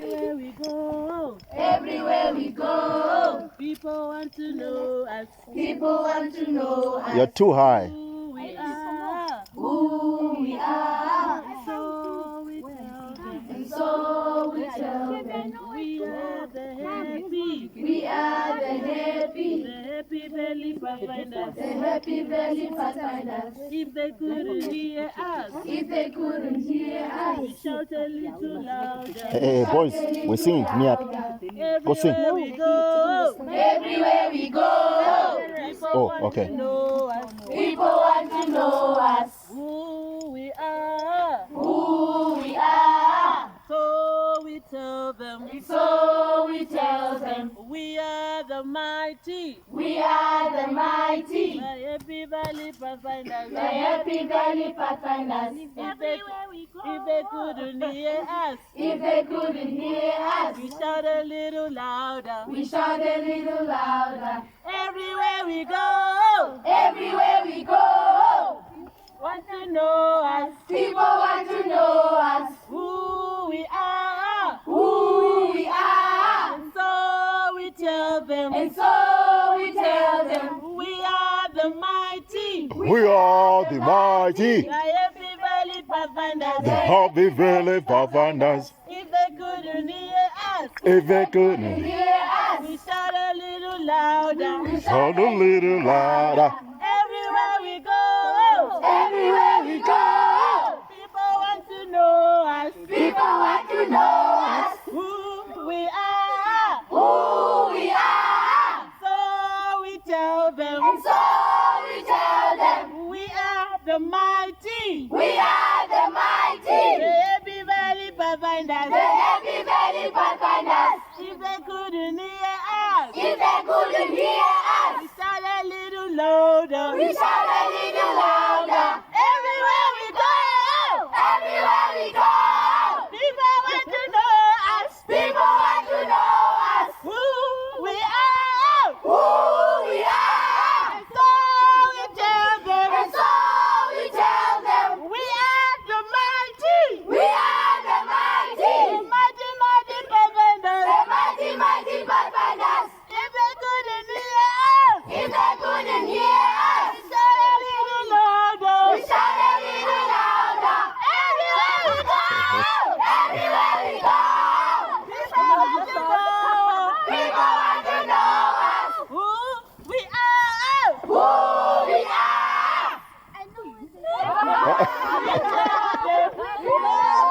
Everywhere we go, Everywhere we go, people want to know us. people want to know us. You're too high. Who we are, Who we are, so we tell them. and so we tell them. We are the happy, We are the HappyValley Pathfinders. HappyValley Pathfinders. If they couldn't hear us, If they couldn't hear we us, shout a little louder. Hey, boys, we sing. Me up. Go sing. Everywhere we go, everywhere we go, people Oh, want okay. to know us. people want to know us. Who we are, Who we are, so we tell them. so we tell them. We are the mighty, We are the mighty, the HappyValley Pathfinders. the HappyValley Pathfinders. If they couldn't hear us, If they couldn't hear us, we shout a little louder. we shout a little louder. Everywhere we go, Everywhere we go, want to know us. people want to know us. Who we are, Who we are, and so we tell them. and so we tell them. We are the mighty, We are the mighty, the HappyValley Pathfinders. the HappyValley Pathfinders. If they couldn't hear us, If they couldn't Hear us, we shout a little louder. shout a little louder. Everywhere we go, everywhere we go, people want to know us. people want to know us. Who we are, Who we are, so we tell them. and so we tell them. We are the mighty, We are the the mighty, HappyValley Pathfinders. the HappyValley Pathfinders. If they couldn't hear us, If they couldn't hear us, we shout a little louder. we shout a little louder. Everywhere we go, Everywhere we go, people want to know us. people want to know us. Who we are, Who we are, and so we tell them. and so we tell them. We are the mighty, We are the mighty, the mighty Pathfinders. the mighty, mighty Pathfinders. If they couldn't hear us, If they couldn't hear us, we shout a little louder. we shout a little louder. Everywhere we go, Everywhere we go, people want to know people want to know us. who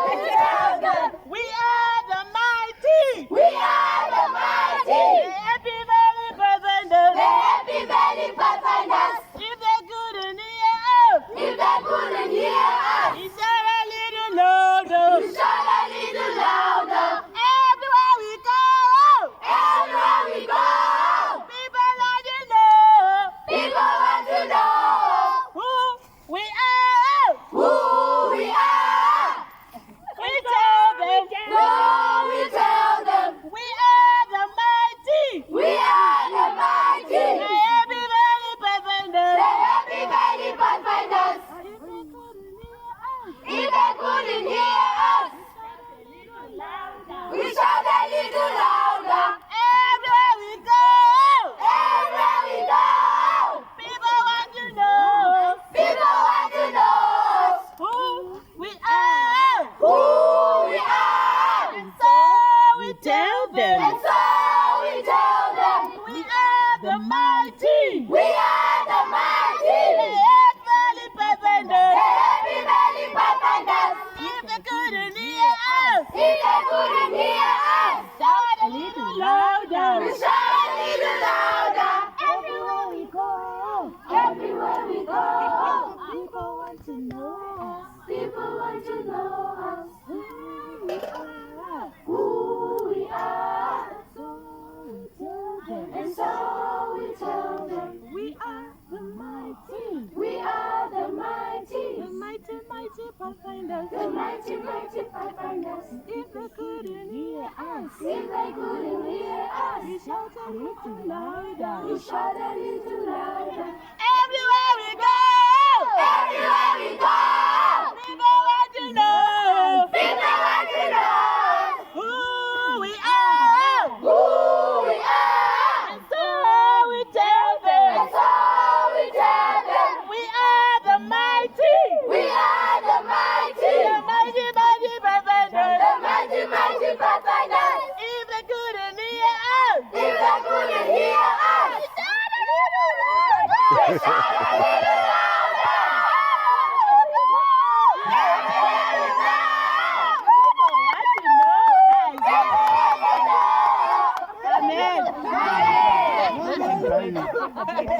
we are. Who we are, We are the mighty, we are the mighty, the HappyValley Pathfinders. the HappyValley Pathfinders. If they couldn't hear us, If they couldn't hear us, we shout a little louder. we shout a little louder. Everywhere we go, Everywhere we go, people want to know people want to know who we are. who we are. We tell them Who we tell them. we are the mighty, We are the mighty, the HappyValley Pathfinders. the HappyValley Pathfinders. If they couldn't hear us, If they couldn't hear us, we shout a little louder. everywhere we go, Everywhere we go, people want to know people want to know who we are. who we are. And so we tell them And so we tell them, we are the mighty, we are the the mighty, HappyValley the Pathfinders. HappyValley Pathfinders. If they couldn't hear us, If they couldn't hear us, shout a little louder. we shout a little louder. Everywhere we go, Everywhere we go, people want to know us. people want to know us. Who we are. Who we are, So we tell them and so we tell them, we are the mighty, we are the mighty, the mighty Pathfinders. the mighty, mighty Pathfinders. If they couldn't hear us, If they couldn't hear us, we shout a little louder. we shout a little louder. Everywhere we go, Everywhere we go, people want to know people want to know who Every Saturday.